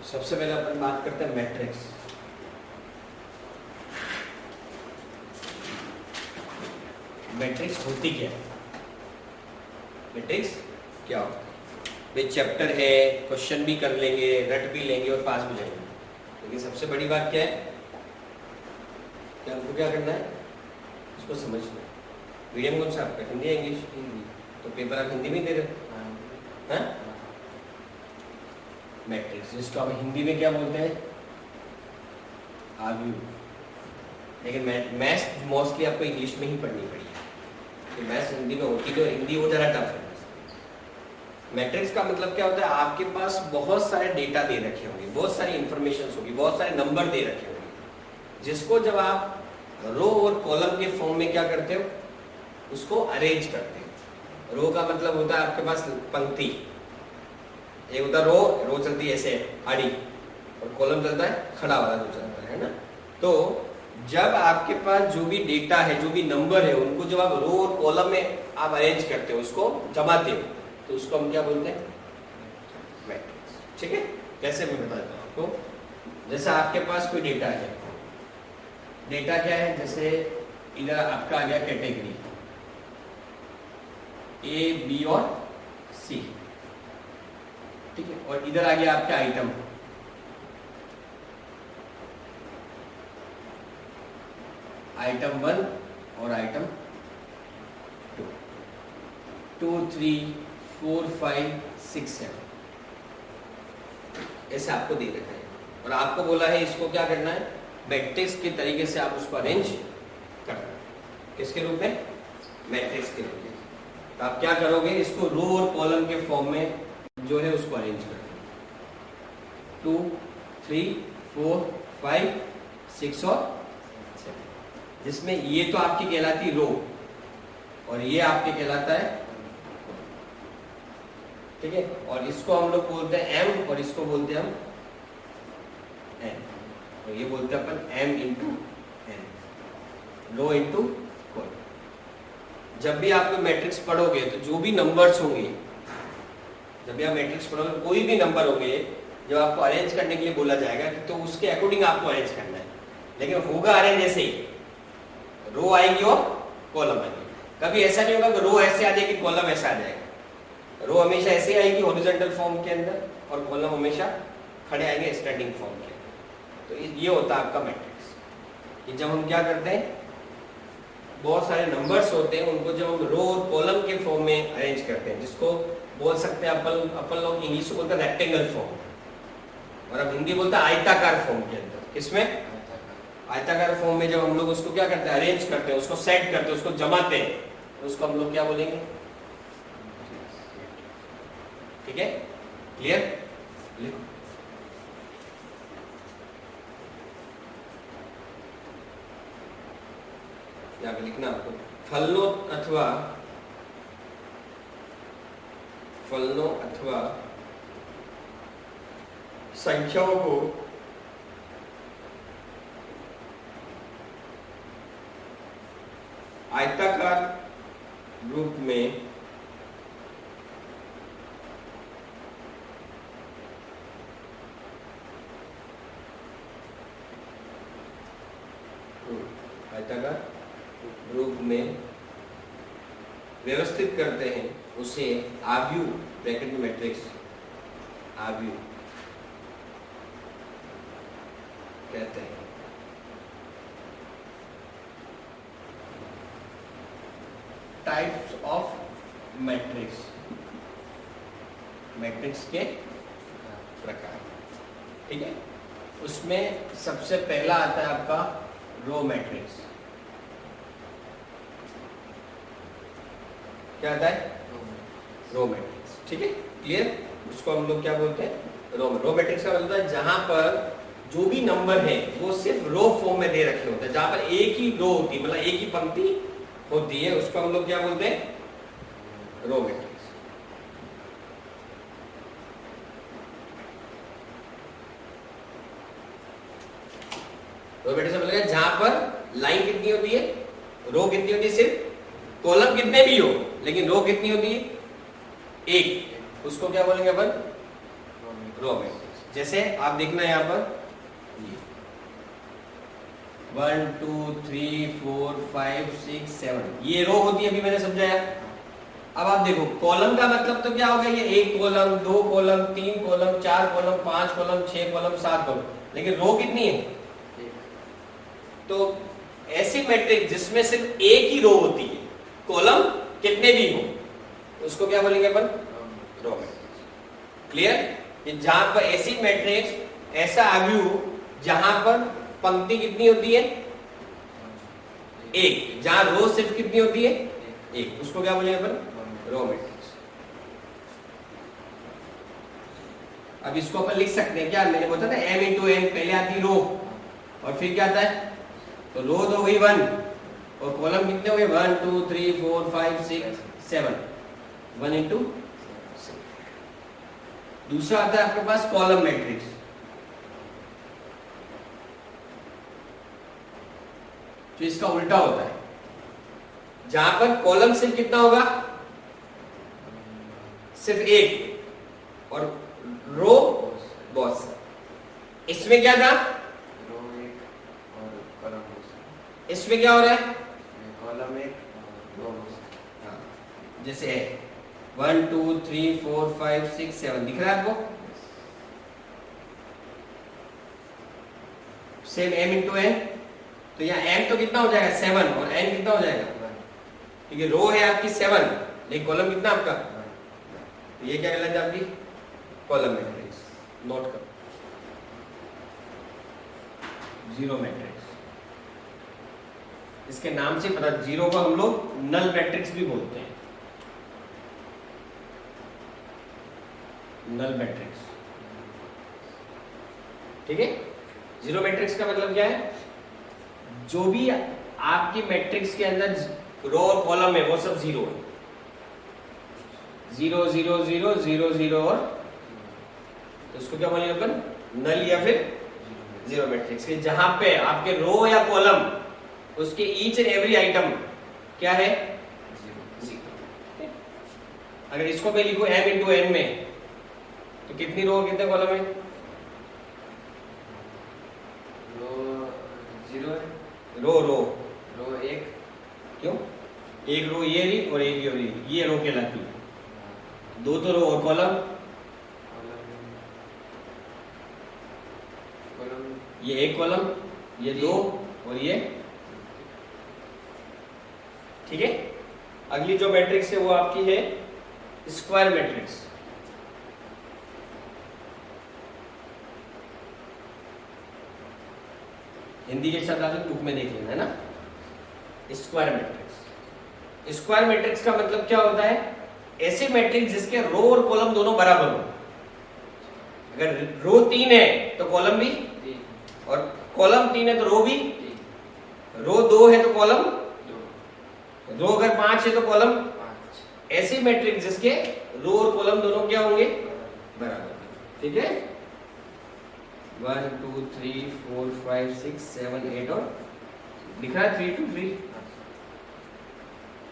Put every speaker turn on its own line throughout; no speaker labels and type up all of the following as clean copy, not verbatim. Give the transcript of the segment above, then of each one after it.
सबसे पहले अपन बात करते हैं मैट्रिक्स। मैट्रिक्स होती क्या है? मैट्रिक्स क्या होता है? ये चैप्टर है, क्वेश्चन भी कर लेंगे, रट भी लेंगे और पास भी जाएंगे, लेकिन सबसे बड़ी बात क्या है कि हमको क्या करना है, इसको समझना है। मीडियम कौन सा आपका, हिंदी या इंग्लिश? तो पेपर आप हिंदी में दे रहे हैं। मैट्रिक्स जिसको आप हिंदी में क्या बोलते हैं, आर्ग्यू। लेकिन मैथ्स मोस्टली आपको इंग्लिश में ही पढ़नी पड़ी है, मैथ्स हिंदी में होती तो हिंदी वो जरा टफ है। मैट्रिक्स का मतलब क्या होता है, आपके पास बहुत सारे डेटा दे रखे होंगे, बहुत सारी इंफॉर्मेशन होगी, बहुत सारे नंबर दे रखे होंगे, जिसको जब आप रो और कॉलम के फॉर्म में क्या करते हो, उसको अरेंज करते हो। रो का मतलब होता है आपके पास पंक्ति, एक होता है रो चलती है ऐसे आड़ी, और कॉलम चलता है खड़ा वाला जो चलता है ना। तो जब आपके पास जो भी डेटा है, जो भी नंबर है, उनको जब आप रो और कॉलम में आप अरेंज करते हो, उसको जमाते हो, तो उसको हम क्या बोलते हैं, मैट्रिक्स। ठीक है, कैसे मैं बताता हूँ आपको। जैसे आपके पास कोई डेटा है, डेटा क्या है, जैसे इधर आपका आ गया कैटेगरी ए, बी और सी, ठीक है, और इधर आ गया आपका आइटम, आइटम 1 और आइटम 2, 2, 3, 4, 5, 6, 7 ऐसे आपको दे रखा है, और आपको बोला है इसको क्या करना है, मैट्रिक्स के तरीके से आप उसको अरेंज करना है। किसके रूप में, मैट्रिक्स के रूप में। तो आप क्या करोगे, इसको रो और कॉलम के फॉर्म में जो है उसको अरेंज करना है। 2, 3, 4, 5, 6 और 7, जिसमें ये तो आपकी कहलाती रो और ये आपके कहलाता है, ठीक है, और इसको हम लोग बोलते हैं एम और इसको बोलते हैं हम एन, और ये बोलते हैं अपन M into N, rho into column. जब भी आप मैट्रिक्स पढ़ोगे तो जो भी नंबर्स होंगे, जब भी आप मैट्रिक्स पढ़ोगे कोई भी नंबर होंगे, जब आपको अरेंज करने के लिए बोला जाएगा तो उसके अकॉर्डिंग आपको अरेंज करना है, लेकिन होगा अरेंज ऐसे ही, रो आएगी और कॉलम आएगी। कभी ऐसा नहीं होगा कि रो ऐसे आ जाएगी, कॉलम ऐसा आ जाएगा। रो हमेशा ऐसे आएगी हॉरिजॉन्टल फॉर्म के अंदर, और कॉलम हमेशा खड़े आएंगे स्टैंडिंग फॉर्म के अंदर। तो ये होता है आपका मैट्रिक्स। ये जब हम क्या करते हैं, बहुत सारे नंबर्स होते हैं, उनको जब हम रो और कॉलम के फॉर्म में अरेंज करते हैं, जिसको बोल सकते हैं अपन लोग इंग्लिश में बोलते हैं रेक्टेंगल फॉर्म, और अब हिंदी बोलते हैं आयताकार फॉर्म के अंदर। इसमें आयताकार फॉर्म में जब हम लोग उसको क्या करते हैं, अरेंज करते हैं, उसको सेट करते हैं, उसको जमाते हैं, तो उसको हम लोग क्या बोलेंगे, ठीक है, क्लियर? लिखो, यहाँ पे लिखना आपको, फलनो अथवा संख्याओं को आयताकार रूप में व्यवस्थित करते हैं, उसे आव्यू ब्रैकेट में मैट्रिक्स आव्यू कहते हैं। टाइप्स ऑफ मैट्रिक्स, मैट्रिक्स के प्रकार, ठीक है। उसमें सबसे पहला आता है आपका रो मैट्रिक्स। क्या आता है, रो मैट्रिक्स, ठीक है, क्लियर। उसको हम लोग क्या बोलते हैं, रो मैट्रिक्स का मतलब है जहां पर जो भी नंबर है वो सिर्फ रो फॉर्म में दे रखे होते हैं, जहां पर एक ही रो होती है, मतलब एक ही पंक्ति होती है, उसको हम लोग क्या बोलते हैं, रो मैट्रिक्स। रो मैट्रिक्स मतलब है जहां पर लाइन कितनी होती है, रो कितनी होती है, सिर्फ कॉलम कितने भी हो, लेकिन रो कितनी होती है, एक, उसको क्या बोलेंगे अपन, रो मैट्रिक्स, जैसे आप देखना यहाँ पर 1 2 3 4 5 6 7 ये रो होती है, अभी मैंने समझाया। अब आप देखो कॉलम का मतलब तो क्या होगा, ये 1 column 2 column 3 column 4 column 5 column 6 column 7 column, लेकिन रो कितनी है? तो ऐसी मैट्रिक्स जिसमें सिर्फ एक ही रो होती है, कॉलम कितने भी हो, उसको क्या बोलेंगे अपन? Row matrix. क्लियर? जहां पर ऐसी मैट्रिक्स, ऐसा आव्यूह जहां पर पंक्ति कितनी होती है? एक। जहां रो सिर्फ कितनी होती है? एक। उसको क्या बोलेंगे अपन? Row matrix. अब इसको अपन लिख सकते हैं क्या? मैंने बोला था m इंटू n, पहले आती रो और फिर क्या आता है? तो रो तो वही 1 और कॉलम कितने हो गए? 1 2 3 4 5 6 7, 1 इंटू। दूसरा आता है आपके पास कॉलम मैट्रिक्स। तो इसका उल्टा होता है, जहां पर कॉलम सिर्फ कितना होगा? सिर्फ एक, और रो बहुत सारे। इसमें क्या था?
रो एक और कॉलम बहुत।
इसमें क्या हो रहा है?
कॉलम एक और रो बहुत।
जैसे है 1 2 3 4 5 6 7, दिख रहा है आपको? Same m into n. तो यहाँ m तो कितना हो जाएगा? 7, और n कितना हो जाएगा? ठीक है, रो है आपकी 7, लेकिन कॉलम कितना आपका? तो ये क्या कहलाता है? आपकी कॉलम मैट्रिक्स। नोट करो, जीरो मैट्रिक्स। इसके नाम से पता, जीरो को हम लोग नल मैट्रिक्स भी बोलते हैं। नल मैट्रिक्स, ठीक है। जीरो मैट्रिक्स का मतलब क्या है? जो भी आपकी मैट्रिक्स के अंदर रो और कॉलम है वो सब जीरो है। 0 0 0 0 0 और, तो उसको क्या बोलेंगे अपन? नल या फिर जीरो मैट्रिक्स। के जहां पे आपके रो या कॉलम, उसके ईच एंड एवरी आइटम क्या है? जीरो। अगर इसको मैं लिखूं m इंटू n में, तो कितनी रो और कितने कॉलम है?
रो जीरो है।
रो रो
रो एक।
क्यों? एक रो ये रही और एक ये रो कहलाती है। दो तो रो और कॉलम, ये एक कॉलम, ये दो और ये, ठीक है। अगली जो मैट्रिक्स है वो आपकी है स्क्वायर मैट्रिक्स। हिंदी के साथ आप बुक में देख लेना, है ना। Square matrix. स्क्वायर मैट्रिक्स का मतलब क्या होता है? ऐसे मैट्रिक्स जिसके रो और कॉलम दोनों बराबर हो। अगर रो 3 है तो कॉलम भी, और कॉलम 3 है तो रो भी, रो 2 है तो कॉलम 2, रो अगर 5 है तो कॉलम 5। ऐसे मैट्रिक्स जिसके रो और कॉलम दोनों क्या होंगे? बराबर, ठीक है। 1 2 3 4 5 6 7 8 और दिख रहा है 3 2 3।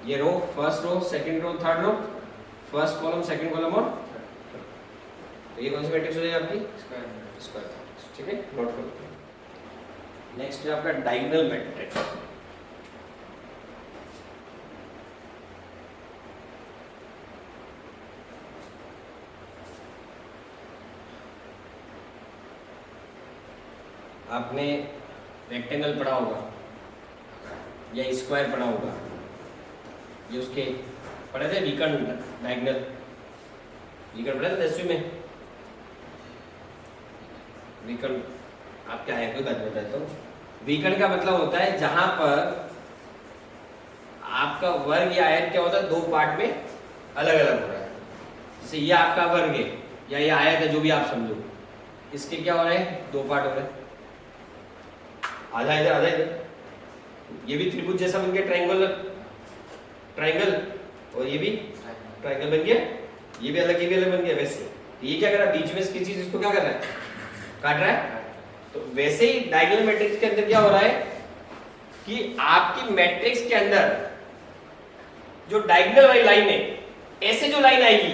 ये row, first row, second row, third row, first column, second column और, तो ये कौन सी मैट्रिक्स हो जाएगी आपकी? स्क्वायर मैट्रिक्स, ठीक है। नोट करो। नेक्स्ट है आपका डायगोनल मैट्रिक्स। आपने रेक्टेंगल पढ़ा होगा या स्क्वायर पढ़ा होगा, ये उसके पढ़े थे विकर्ण, डायगोनल विकर्ण पढ़े थे 10वीं में। विकर्ण आप क्या है कोई बात बताता हूँ। विकर्ण का मतलब होता है जहां पर आपका वर्ग या आयत क्या होता है, दो पार्ट में अलग अलग हो रहा है। जैसे ये आपका वर्ग है या ये आयत है, जो भी आप समझो, इसके क्या हो रहे हैं? दो पार्ट हो रहे हैं, आधा इधर आधा इधर। ये भी त्रिभुज जैसा बन गया, ट्रायंगल, और ये भी ट्रायंगल बन गया, ये भी अलग बन गया। वैसे ये क्या कर रहा है? बीच में इसकी चीज इसको क्या कर रहा है? काट रहा है। तो वैसे ही डायगोनल मैट्रिक्स के अंदर क्या हो रहा है कि आपकी मैट्रिक्स के अंदर जो डायगोनल वाली लाइन है, ऐसे जो लाइन आएगी,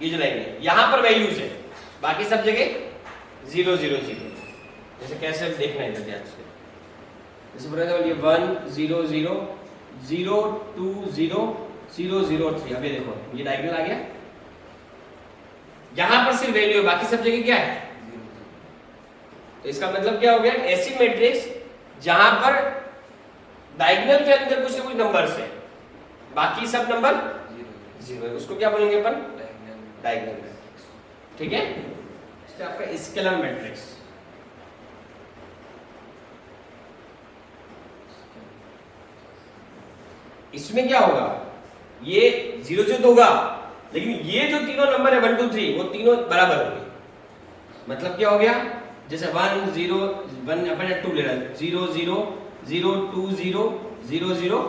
ये जो लाइन है, यहां पर वैल्यूज है, बाकी सब जगह 0 0 0। जैसे कैसे देखना है इधर ध्यान से, जैसे फॉर एग्जांपल ये 1 0 0 0 2 0 0 0 3। अभी देखो ये डायगोनल आ गया, यहां पर सिर्फ वैल्यू है, बाकी सब जगह क्या है? तो इसका मतलब क्या हो गया? ऐसी मैट्रिक्स जहां पर डायगोनल के अंदर कुछ ना कुछ नंबर है, बाकी सब नंबर 0 है, उसको क्या बोलेंगे अपन? Diagonal matrix. ठीक है, इसका आपका स्केलर मैट्रिक्स। इसमें क्या होगा? ये 0 0 तो होगा, लेकिन ये जो तीनों नंबर है 1 2 3 वो तीनों बराबर होंगे। मतलब क्या हो गया? जैसे 1 0 1 अपन 2 ले रहा है, 0 0 0 2 0 0 0,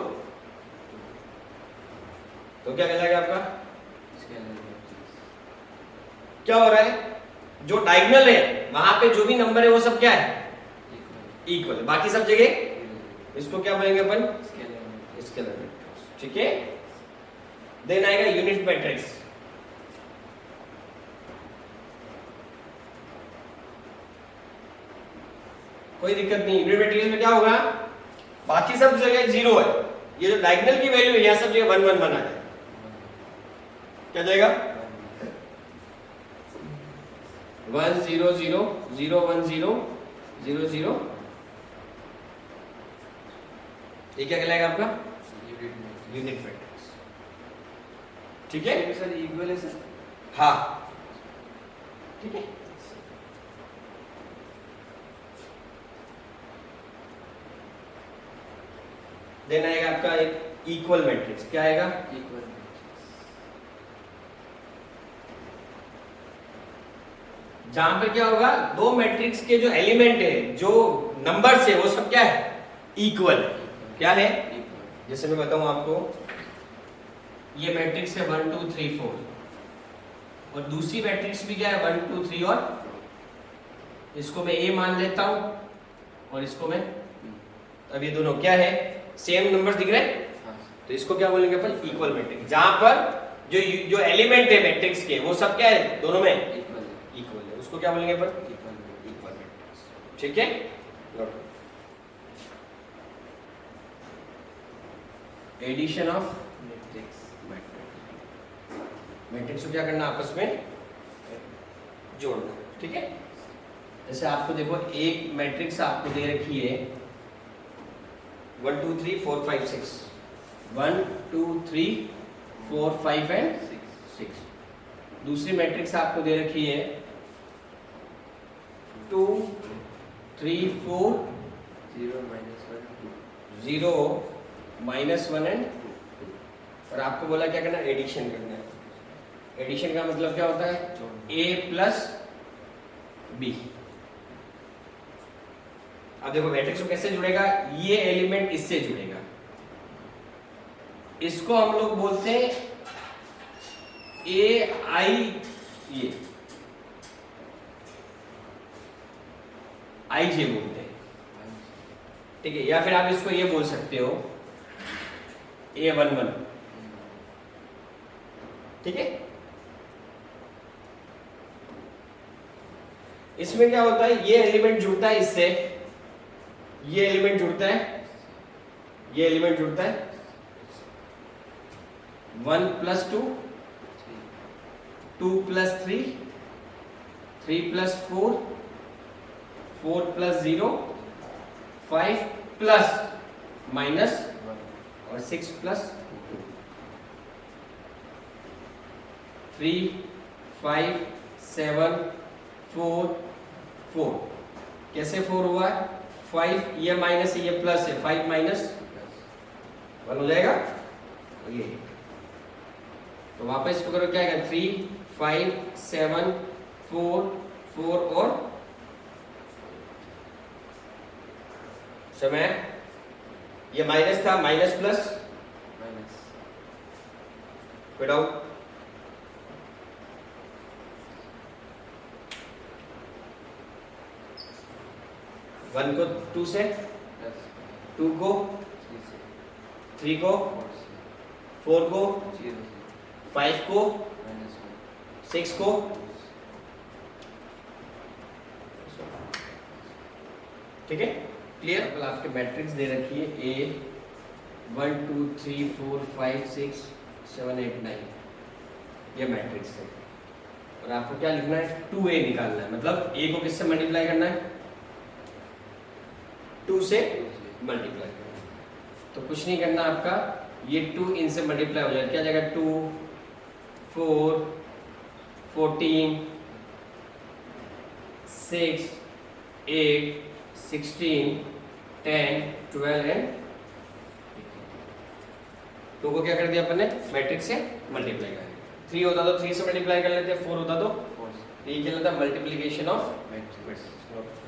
तो क्या कहलाएगा आपका? क्या हो रहा है? जो डायगोनल है वहां पे जो भी नंबर है वो सब क्या है? इक्वल है, बाकी सब जगह इसको क्या बोलेंगे अपन? Scalar matrix. ठीक है, देन आएगा यूनिट मैट्रिक्स। कोई दिक्कत नहीं, यूनिट मैट्रिक्स में क्या होगा? बाकी सब जगह 0 है, ये जो डायगोनल की वैल्यू है यहां सब जगह 1 1 1 आ जाएगा। क्या जाएगा? 1 0 0 0 1 0 0 0। ये क्या कहलाएगा आपका? Unit matrix. ठीक है
सर, इक्वल है सर।
हाँ, ठीक है। देन आएगा आपका एक इक्वल मैट्रिक्स। क्या आएगा?
इक्वल।
जहां पे क्या होगा? दो मैट्रिक्स के जो एलिमेंट है, जो नंबर्स है, वो सब क्या है? इक्वल। क्या है? जैसे मैं बताऊं आपको, ये मैट्रिक्स है 1 2 3 4, और दूसरी मैट्रिक्स भी क्या है? 1 2 3 और इसको मैं ए मान लेता हूं और इसको मैं, अब ये दोनों क्या है? सेम नंबर्स दिख रहे हैं, तो इसको क्या बोलेंगे अपन? Equal matrix. जहां पर जो एलिमेंट है मैट्रिक्स के वो सब क्या है? दोनों में इक्वल है, उसको क्या बोलेंगे अपन? Equal matrix. ठीक है, एडिशन ऑफ मैट्रिक्स को क्या करना? आपस में जोड़ना। ठीक है, जैसे आपको देखो एक मैट्रिक्स आपको दे रखी है 1 2 3 4 5 6, 1 2 3 4 5 एंड 6। दूसरी मैट्रिक्स आपको दे रखी है 2 3 4
0 -1 2
0 -1 एंड 2, और आपको बोला क्या करना? एडिशन करना है। एडिशन का मतलब क्या होता है? a plus b। अब देखो मैट्रिक्स को कैसे जुड़ेगा? ये एलिमेंट इससे जुड़ेगा, इसको हम लोग बोलते हैं ए आई, ये आई जे बोलते हैं। ठीक है, या फिर आप इसको ये बोल सकते हो A11। ठीक है, इसमें क्या होता है? ये एलिमेंट जुड़ता है इससे, ये एलिमेंट जुड़ता है, ये एलिमेंट जुड़ता है 1 + 2 2 + 3 3 + 4 4 + 0 5 प्लस माइनस और 6 + 3 5 7 4 4। कैसे 4 हुआ? 5 ये माइनस है, ये प्लस है, 5 - 1 हो जाएगा ये। तो वापस इसको करो, क्या आएगा? 3 5 7 4 4 और समय, ये माइनस था, minus plus fit out, one को 2 से, 2 को 3 को 4 को 5 को 6 को ठीक है, क्लियर। आपके मैट्रिक्स दे रखी है ए 1 2 3 4 5 6 7 8 9, ये मैट्रिक्स है और आपको क्या लिखना है 2a निकालना है, मतलब a को किससे मल्टीप्लाई करना है 2 से मल्टीप्लाई करना है। तो कुछ नहीं करना आपका, ये 2 इनसे मल्टीप्लाई हो जाएगा, क्या जाएगा 2 4 14 6 8 16 10 12 एंड 2 को क्या कर दिया अपन ने मैट्रिक्स से मल्टीप्लाई कर दिया। 3 होता तो 3 से मल्टीप्लाई कर लेते, 4 होता तो
फोर्स
ये कहलाता है मल्टीप्लिकेशन ऑफ
मैट्रिक्स।
मैट्रिक्स।